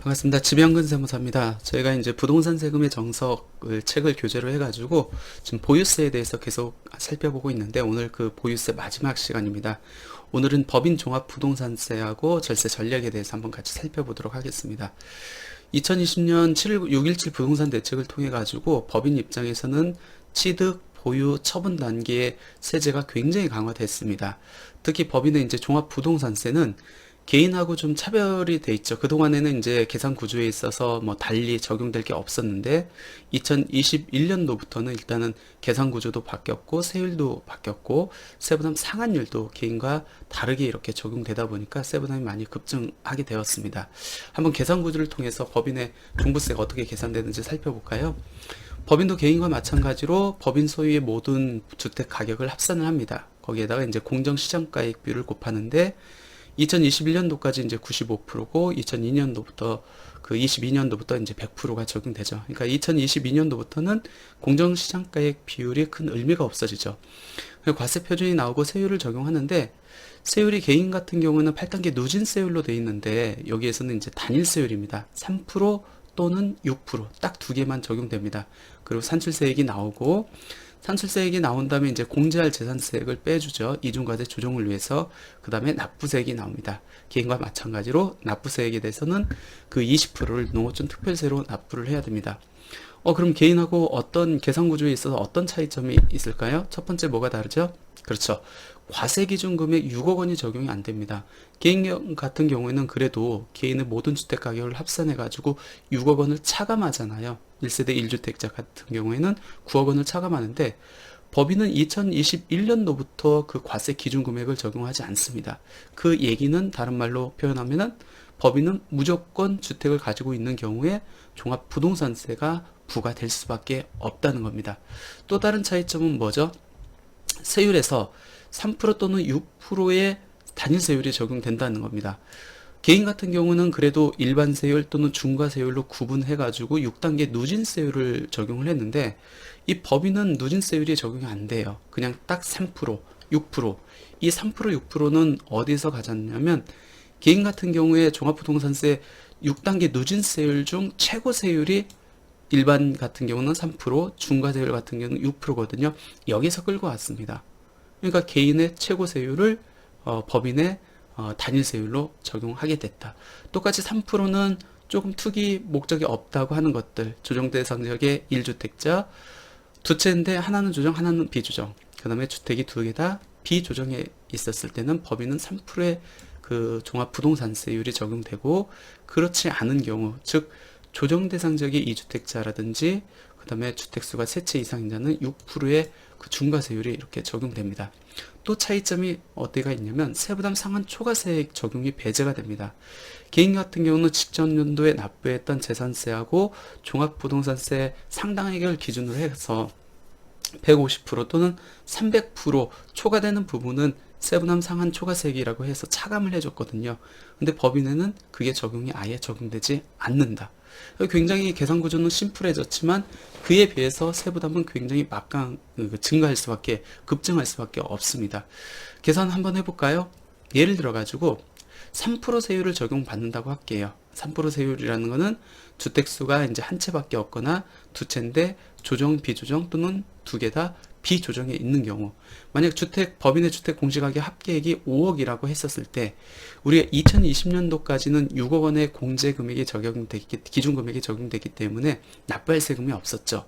반갑습니다. 지명근세무사입니다. 저희가 이제 부동산 세금의 정석을 책을 교재로 해가지고 지금 보유세에 대해서 계속 살펴보고 있는데 오늘 그 보유세 마지막 시간입니다. 오늘은 법인 종합부동산세하고 절세 전략에 대해서 한번 같이 살펴보도록 하겠습니다. 2020년 6.17 부동산 대책을 통해 가지고 법인 입장에서는 취득, 보유, 처분 단계의 세제가 굉장히 강화됐습니다. 특히 법인의 이제 종합부동산세는 개인하고 좀 차별이 돼 있죠. 그동안에는 이제 계산 구조에 있어서 뭐 달리 적용될 게 없었는데 2021년도부터는 일단은 계산 구조도 바뀌었고 세율도 바뀌었고 세부담 상한율도 개인과 다르게 이렇게 적용되다 보니까 세부담이 많이 급증하게 되었습니다. 한번 계산 구조를 통해서 법인의 종부세가 어떻게 계산되는지 살펴볼까요? 법인도 개인과 마찬가지로 법인 소유의 모든 주택 가격을 합산을 합니다. 거기에다가 이제 공정시장가액비율을 곱하는데 2021년도까지 이제 95%고 2002년도부터 그 22년도부터 이제 100%가 적용되죠. 그러니까 2022년도부터는 공정시장가액 비율이 큰 의미가 없어지죠. 과세 표준이 나오고 세율을 적용하는데 세율이 개인 같은 경우는 8단계 누진세율로 돼 있는데 여기에서는 이제 단일세율입니다. 3% 또는 6% 딱 두 개만 적용됩니다. 그리고 산출세액이 나오고 산출세액이 나온 다음에 이제 공제할 재산세액을 빼주죠. 이중과세 조정을 위해서. 그 다음에 납부세액이 나옵니다. 개인과 마찬가지로 납부세액에 대해서는 그 20%를 농어촌 특별세로 납부를 해야 됩니다. 그럼 개인하고 어떤 계산 구조에 있어서 어떤 차이점이 있을까요? 첫 번째 뭐가 다르죠? 그렇죠. 과세 기준 금액 6억 원이 적용이 안 됩니다. 개인 같은 경우에는 그래도 개인의 모든 주택 가격을 합산해 가지고 6억 원을 차감하잖아요. 1세대 1주택자 같은 경우에는 9억 원을 차감하는데 법인은 2021년도부터 그 과세 기준 금액을 적용하지 않습니다. 그 얘기는 다른 말로 표현하면은 법인은 무조건 주택을 가지고 있는 경우에 종합부동산세가 부과될 수밖에 없다는 겁니다. 또 다른 차이점은 뭐죠? 세율에서 3% 또는 6%의 단일세율이 적용된다는 겁니다. 개인 같은 경우는 그래도 일반 세율 또는 중과세율로 구분해가지고 6단계 누진세율을 적용을 했는데 이 법인은 누진세율이 적용이 안 돼요. 그냥 딱 3%, 6%. 이 3%, 6%는 어디서 가졌냐면 개인 같은 경우에 종합부동산세 6단계 누진세율 중 최고 세율이 일반 같은 경우는 3%, 중과세율 같은 경우는 6%거든요. 여기서 끌고 왔습니다. 그러니까 개인의 최고 세율을 법인의 단일 세율로 적용하게 됐다. 똑같이 3%는 조금 투기 목적이 없다고 하는 것들, 조정 대상지역의 1주택자, 두 채인데 하나는 조정, 하나는 비조정. 그 다음에 주택이 두 개 다 비조정에 있었을 때는 법인은 3%의 그 종합부동산세율이 적용되고 그렇지 않은 경우, 즉 조정 대상 지역의 2주택자라든지 그 다음에 주택수가 3채 이상인 자는 6%의 그 중과세율이 이렇게 적용됩니다. 또 차이점이 어디가 있냐면 세부담 상한 초과세액 적용이 배제가 됩니다. 개인 같은 경우는 직전 연도에 납부했던 재산세하고 종합부동산세 상당액을 기준으로 해서 150% 또는 300% 초과되는 부분은 세부담 상한 초과세액이라고 해서 차감을 해줬거든요. 근데 법인에는 그게 적용이 아예 적용되지 않는다. 굉장히 계산 구조는 심플해졌지만 그에 비해서 세부담은 굉장히 증가할 수밖에, 급증할 수밖에 없습니다. 계산 한번 해볼까요? 예를 들어 가지고 3% 세율을 적용받는다고 할게요. 3% 세율이라는 거는 주택수가 이제 한 채밖에 없거나 두 채인데 조정, 비조정 또는 두 개 다 비조정에 있는 경우, 만약 법인의 주택 공시가격 합계액이 5억이라고 했었을 때 우리가 2020년도까지는 6억 원의 공제 금액이 기준 금액이 적용되기 때문에 납부할 세금이 없었죠.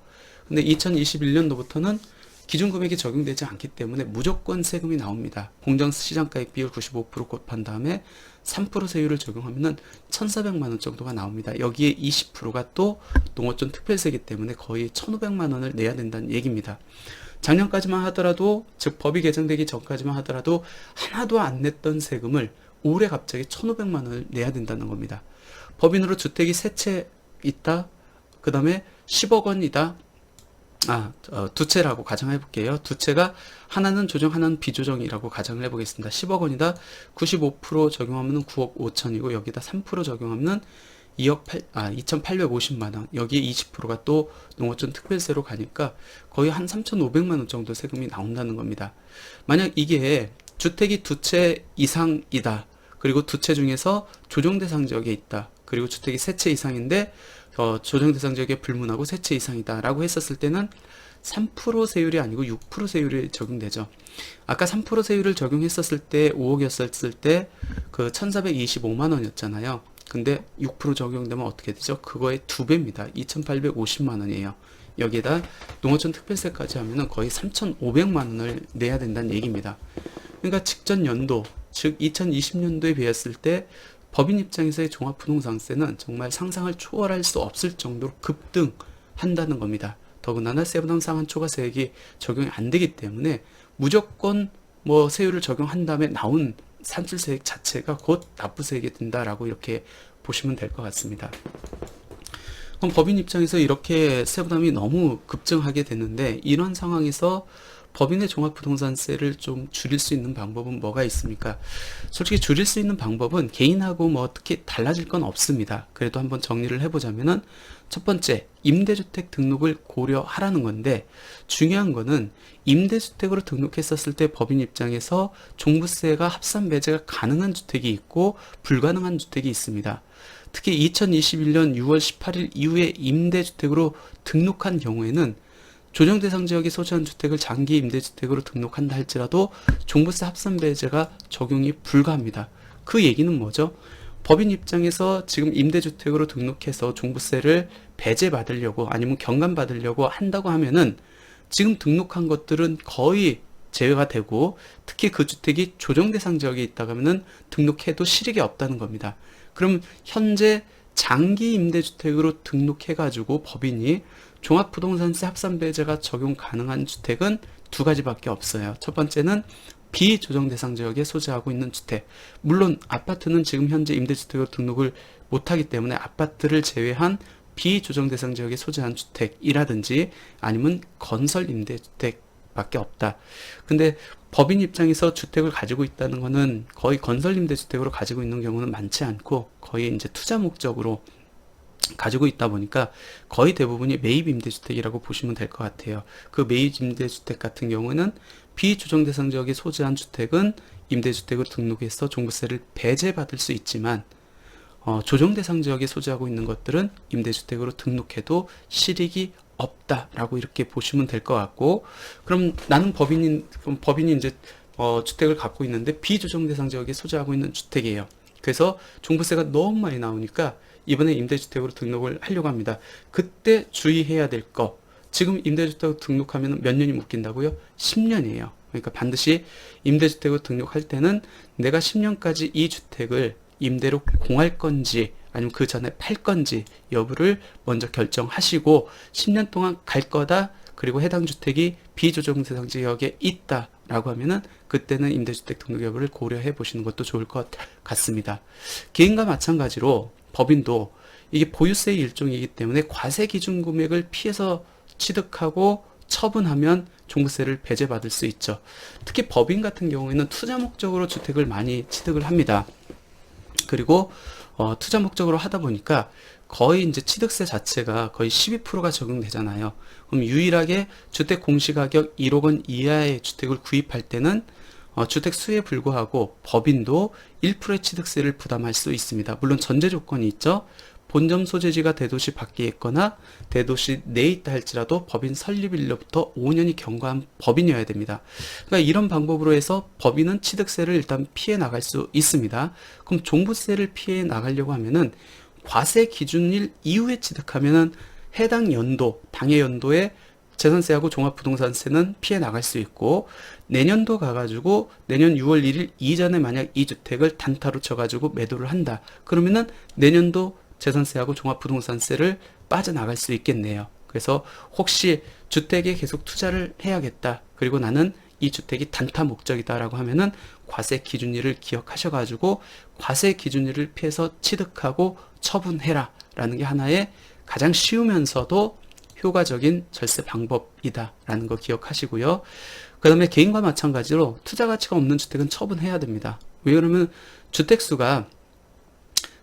근데 2021년도부터는 기준 금액이 적용되지 않기 때문에 무조건 세금이 나옵니다. 공정시장가액 비율 95% 곱한 다음에 3% 세율을 적용하면은 1,400만 원 정도가 나옵니다. 여기에 20%가 또 농어촌 특별세이기 때문에 거의 1,500만 원을 내야 된다는 얘기입니다. 작년까지만 하더라도, 즉 법이 개정되기 전까지만 하더라도 하나도 안 냈던 세금을 올해 갑자기 1,500만 원을 내야 된다는 겁니다. 법인으로 주택이 3채 있다. 그 다음에 10억 원이다. 두 채라고 가정해 볼게요. 두 채가 하나는 조정, 하나는 비조정이라고 가정을 해 보겠습니다. 10억 원이다. 95% 적용하면 9억 5천이고 여기다 3% 적용하면 2,850만 원. 여기에 20%가 또 농어촌 특별세로 가니까 거의 한 3,500만 원 정도 세금이 나온다는 겁니다. 만약 이게 주택이 두 채 이상이다. 그리고 두 채 중에서 조정 대상 지역에 있다. 그리고 주택이 세 채 이상인데 조정 대상 지역에 불문하고 세 채 이상이다라고 했었을 때는 3% 세율이 아니고 6% 세율이 적용되죠. 아까 3% 세율을 적용했었을 때 5억이었을 때 그 1,425만 원이었잖아요. 근데 6% 적용되면 어떻게 되죠? 그거의 2배입니다. 2,850만 원이에요. 여기에다 농어촌 특별세까지 하면은 거의 3,500만 원을 내야 된다는 얘기입니다. 그러니까 직전 연도, 즉 2020년도에 비했을 때 법인 입장에서의 종합부동산세는 정말 상상을 초월할 수 없을 정도로 급등한다는 겁니다. 더군다나 세부담 상한 초과세액이 적용이 안 되기 때문에 무조건 뭐 세율을 적용한 다음에 나온 산출세액 자체가 곧 납부세액이 된다라고 이렇게 보시면 될 것 같습니다. 그럼 법인 입장에서 이렇게 세부담이 너무 급증하게 되는데 이런 상황에서 법인의 종합부동산세를 좀 줄일 수 있는 방법은 뭐가 있습니까? 솔직히 줄일 수 있는 방법은 개인하고 뭐 어떻게 달라질 건 없습니다. 그래도 한번 정리를 해보자면은 첫 번째, 임대주택 등록을 고려하라는 건데 중요한 거는 임대주택으로 등록했었을 때 법인 입장에서 종부세가 합산 배제가 가능한 주택이 있고 불가능한 주택이 있습니다. 특히 2021년 6월 18일 이후에 임대주택으로 등록한 경우에는 조정 대상 지역에 소재한 주택을 장기 임대주택으로 등록한다 할지라도 종부세 합산 배제가 적용이 불가합니다. 그 얘기는 뭐죠? 법인 입장에서 지금 임대주택으로 등록해서 종부세를 배제받으려고 아니면 경감받으려고 한다고 하면은 지금 등록한 것들은 거의 제외가 되고 특히 그 주택이 조정 대상 지역에 있다고 하면은 등록해도 실익이 없다는 겁니다. 그럼 현재 장기 임대주택으로 등록해가지고 법인이 종합부동산세 합산 배제가 적용 가능한 주택은 두 가지밖에 없어요. 첫 번째는 비조정 대상 지역에 소재하고 있는 주택. 물론 아파트는 지금 현재 임대주택으로 등록을 못하기 때문에 아파트를 제외한 비조정 대상 지역에 소재한 주택이라든지 아니면 건설 임대주택밖에 없다. 근데 법인 입장에서 주택을 가지고 있다는 거는 거의 건설 임대주택으로 가지고 있는 경우는 많지 않고 거의 이제 투자 목적으로 가지고 있다 보니까 거의 대부분이 매입 임대주택이라고 보시면 될 것 같아요. 그 매입 임대주택 같은 경우는 비조정 대상 지역에 소재한 주택은 임대주택으로 등록해서 종부세를 배제받을 수 있지만 조정 대상 지역에 소재하고 있는 것들은 임대주택으로 등록해도 실익이 없다라고 이렇게 보시면 될 것 같고, 그럼 나는 법인이 이제 주택을 갖고 있는데 비조정 대상 지역에 소재하고 있는 주택이에요. 그래서 종부세가 너무 많이 나오니까 이번에 임대주택으로 등록을 하려고 합니다. 그때 주의해야 될 거, 지금 임대주택으로 등록하면 몇 년이 묶인다고요? 10년이에요. 그러니까 반드시 임대주택으로 등록할 때는 내가 10년까지 이 주택을 임대로 공할 건지 아니면 그 전에 팔 건지 여부를 먼저 결정하시고 10년 동안 갈 거다, 그리고 해당 주택이 비조정 대상 지역에 있다 라고 하면은 그때는 임대주택 등록 여부를 고려해 보시는 것도 좋을 것 같습니다. 개인과 마찬가지로 법인도 이게 보유세의 일종이기 때문에 과세 기준 금액을 피해서 취득하고 처분하면 종부세를 배제받을 수 있죠. 특히 법인 같은 경우에는 투자 목적으로 주택을 많이 취득을 합니다. 그리고 투자 목적으로 하다 보니까 거의 이제 취득세 자체가 거의 12%가 적용되잖아요. 그럼 유일하게 주택 공시가격 1억 원 이하의 주택을 구입할 때는 주택 수에 불구하고 법인도 1%의 취득세를 부담할 수 있습니다. 물론 전제 조건이 있죠. 본점 소재지가 대도시 밖에 있거나 대도시 내에 있다 할지라도 법인 설립일로부터 5년이 경과한 법인이어야 됩니다. 그러니까 이런 방법으로 해서 법인은 취득세를 일단 피해 나갈 수 있습니다. 그럼 종부세를 피해 나가려고 하면은 과세 기준일 이후에 취득하면은 해당 연도, 당해 연도에 재산세하고 종합부동산세는 피해 나갈 수 있고, 내년도 가가지고 내년 6월 1일 이전에 만약 이 주택을 단타로 쳐가지고 매도를 한다. 그러면은 내년도 재산세하고 종합부동산세를 빠져나갈 수 있겠네요. 그래서 혹시 주택에 계속 투자를 해야겠다, 그리고 나는 이 주택이 단타 목적이다라고 하면은 과세 기준일을 기억하셔가지고 과세 기준일을 피해서 취득하고 처분해라 라는 게 하나의 가장 쉬우면서도 효과적인 절세 방법이다라는 거 기억하시고요. 그 다음에 개인과 마찬가지로 투자 가치가 없는 주택은 처분해야 됩니다. 왜 그러면 주택수가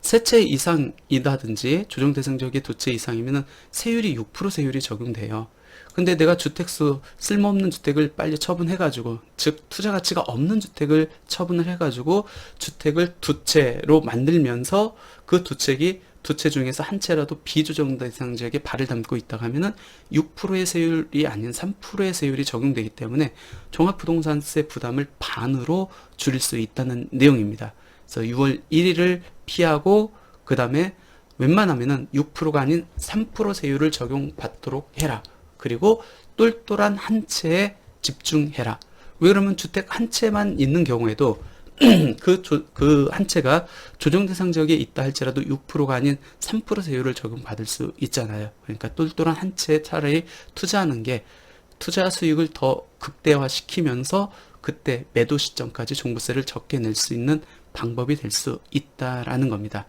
세 채 이상이다든지 조정 대상 지역의 두 채 이상이면 세율이 6% 세율이 적용돼요. 근데 내가 주택수, 쓸모없는 주택을 빨리 처분해가지고, 즉 투자 가치가 없는 주택을 처분을 해가지고 주택을 두 채로 만들면서 그 두 채가 두 채 중에서 한 채라도 비조정 대상 지역에 발을 담고 있다 하면은 6%의 세율이 아닌 3%의 세율이 적용되기 때문에 종합부동산세 부담을 반으로 줄일 수 있다는 내용입니다. 그래서 6월 1일을 피하고 그 다음에 웬만하면은 6%가 아닌 3% 세율을 적용받도록 해라. 그리고 똘똘한 한 채에 집중해라. 왜 그러면 주택 한 채만 있는 경우에도 그 한 채가 조정 대상 지역에 있다 할지라도 6%가 아닌 3% 세율을 적용받을 수 있잖아요. 그러니까 똘똘한 한 채에 차라리 투자하는 게 투자 수익을 더 극대화시키면서 그때 매도 시점까지 종부세를 적게 낼 수 있는 방법이 될 수 있다라는 겁니다.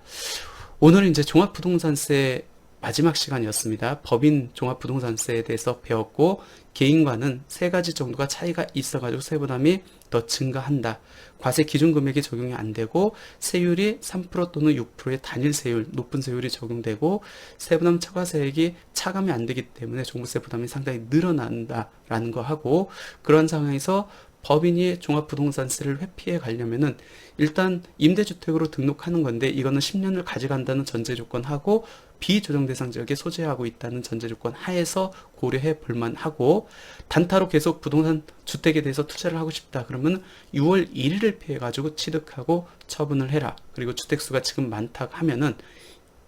오늘은 이제 종합부동산세 마지막 시간이었습니다. 법인 종합부동산세에 대해서 배웠고 개인과는 세 가지 정도가 차이가 있어가지고 세부담이 더 증가한다. 과세 기준 금액이 적용이 안 되고 세율이 3% 또는 6%의 단일 세율, 높은 세율이 적용되고 세부담 초과세액이 차감이 안 되기 때문에 종부세 부담이 상당히 늘어난다라는 거 하고 그런 상황에서 법인이 종합부동산세를 회피해 가려면은 일단 임대주택으로 등록하는 건데 이거는 10년을 가져간다는 전제 조건하고 비조정 대상 지역에 소재하고 있다는 전제 조건 하에서 고려해 볼 만하고 단타로 계속 부동산 주택에 대해서 투자를 하고 싶다 그러면 6월 1일을 피해 가지고 취득하고 처분을 해라. 그리고 주택수가 지금 많다 하면은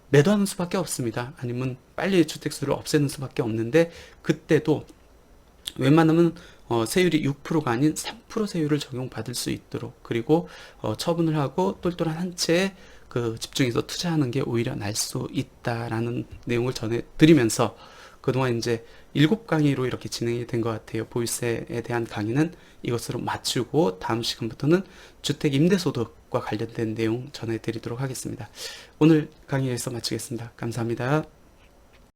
매도하는 수밖에 없습니다. 아니면 빨리 주택수를 없애는 수밖에 없는데 그때도 웬만하면 세율이 6%가 아닌 3% 세율을 적용받을 수 있도록 그리고 처분을 하고 똘똘한 한 채에 그 집중해서 투자하는 게 오히려 날 수 있다라는 내용을 전해드리면서 그동안 이제 7강의로 이렇게 진행이 된 것 같아요. 보유세에 대한 강의는 이것으로 마치고 다음 시간부터는 주택 임대소득과 관련된 내용 전해드리도록 하겠습니다. 오늘 강의에서 마치겠습니다. 감사합니다.